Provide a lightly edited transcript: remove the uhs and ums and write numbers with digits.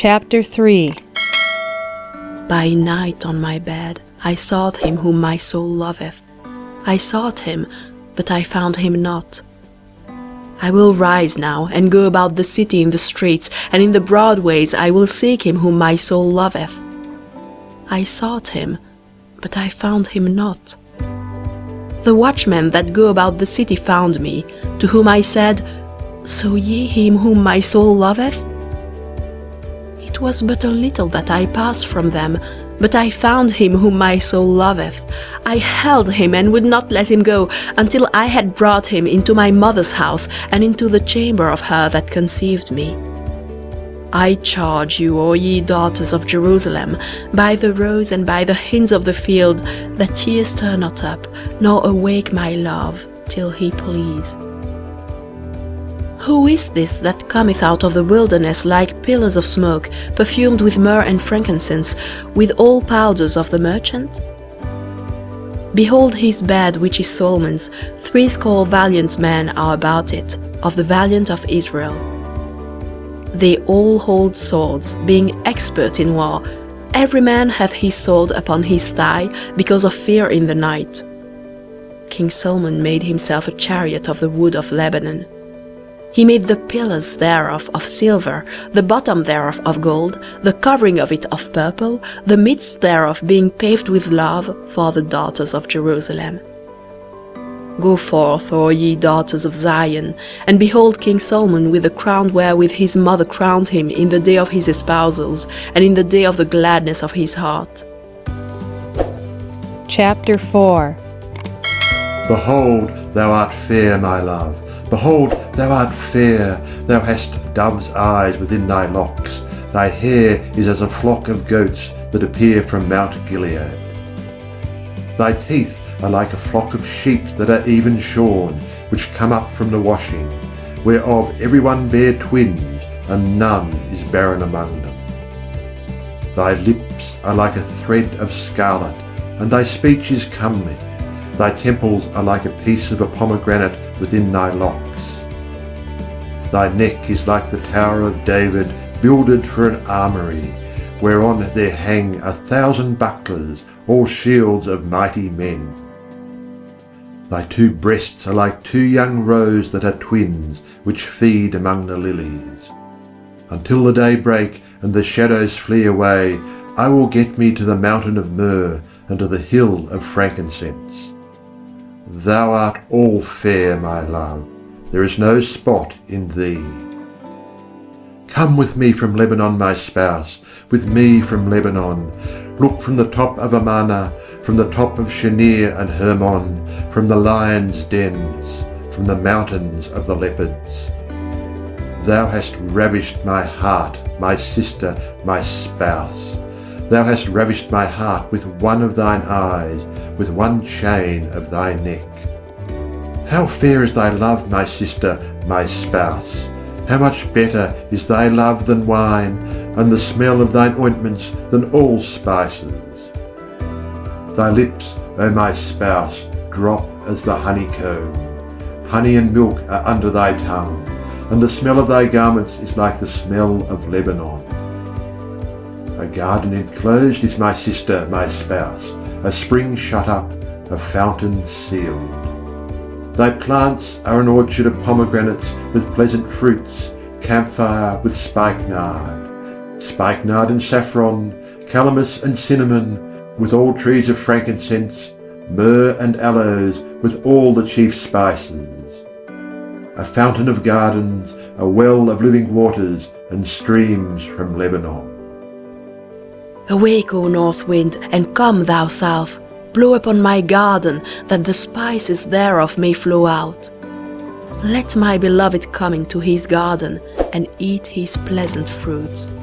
Chapter 3. By night on my bed I sought him whom my soul loveth. I sought him, but I found him not. I will rise now, and go about the city in the streets, and in the broad ways I will seek him whom my soul loveth. I sought him, but I found him not. The watchmen that go about the city found me, to whom I said, Saw ye him whom my soul loveth? It was but a little that I passed from them, but I found him whom my soul loveth. I held him and would not let him go, until I had brought him into my mother's house, and into the chamber of her that conceived me. I charge you, O ye daughters of Jerusalem, by the roes and by the hinds of the field, that ye stir not up, nor awake my love, till he please. Who is this that cometh out of the wilderness like pillars of smoke, perfumed with myrrh and frankincense, with all powders of the merchant? Behold his bed which is Solomon's, 80 valiant men are about it, of the valiant of Israel. They all hold swords, being expert in war. Every man hath his sword upon his thigh, because of fear in the night. King Solomon made himself a chariot of the wood of Lebanon. He made the pillars thereof of silver, the bottom thereof of gold, the covering of it of purple, the midst thereof being paved with love for the daughters of Jerusalem. Go forth, O ye daughters of Zion, and behold King Solomon with the crown wherewith his mother crowned him in the day of his espousals, and in the day of the gladness of his heart. Chapter 4. Behold, thou art fair, my love. Behold, thou art fair. Thou hast dove's eyes within thy locks. Thy hair is as a flock of goats that appear from Mount Gilead. Thy teeth are like a flock of sheep that are even shorn, which come up from the washing, whereof every one bare twins, and none is barren among them. Thy lips are like a thread of scarlet, and thy speech is comely. Thy temples are like a piece of a pomegranate within thy locks. Thy neck is like the Tower of David, builded for an armoury, whereon there hang 1,000 bucklers, all shields of mighty men. Thy 2 breasts are like 2 young roes that are twins, which feed among the lilies. Until the day break and the shadows flee away, I will get me to the mountain of myrrh, and to the hill of frankincense. Thou art all fair, my love, there is no spot in thee. Come with me from Lebanon, my spouse, with me from Lebanon. Look from the top of Amana, from the top of Shenir and Hermon, from the lions' dens, from the mountains of the leopards. Thou hast ravished my heart, my sister, my spouse. Thou hast ravished my heart with one of thine eyes, with one chain of thy neck. How fair is thy love, my sister, my spouse! How much better is thy love than wine, and the smell of thine ointments than all spices. Thy lips, O my spouse, drop as the honeycomb. Honey and milk are under thy tongue, and the smell of thy garments is like the smell of Lebanon. A garden enclosed is my sister, my spouse, a spring shut up, a fountain sealed. Thy plants are an orchard of pomegranates with pleasant fruits, camphire with spikenard and saffron, calamus and cinnamon, with all trees of frankincense, myrrh and aloes, with all the chief spices. A fountain of gardens, a well of living waters, and streams from Lebanon. Awake, O north wind, and come, thou south. Blow upon my garden, that the spices thereof may flow out. Let my beloved come into his garden, and eat his pleasant fruits.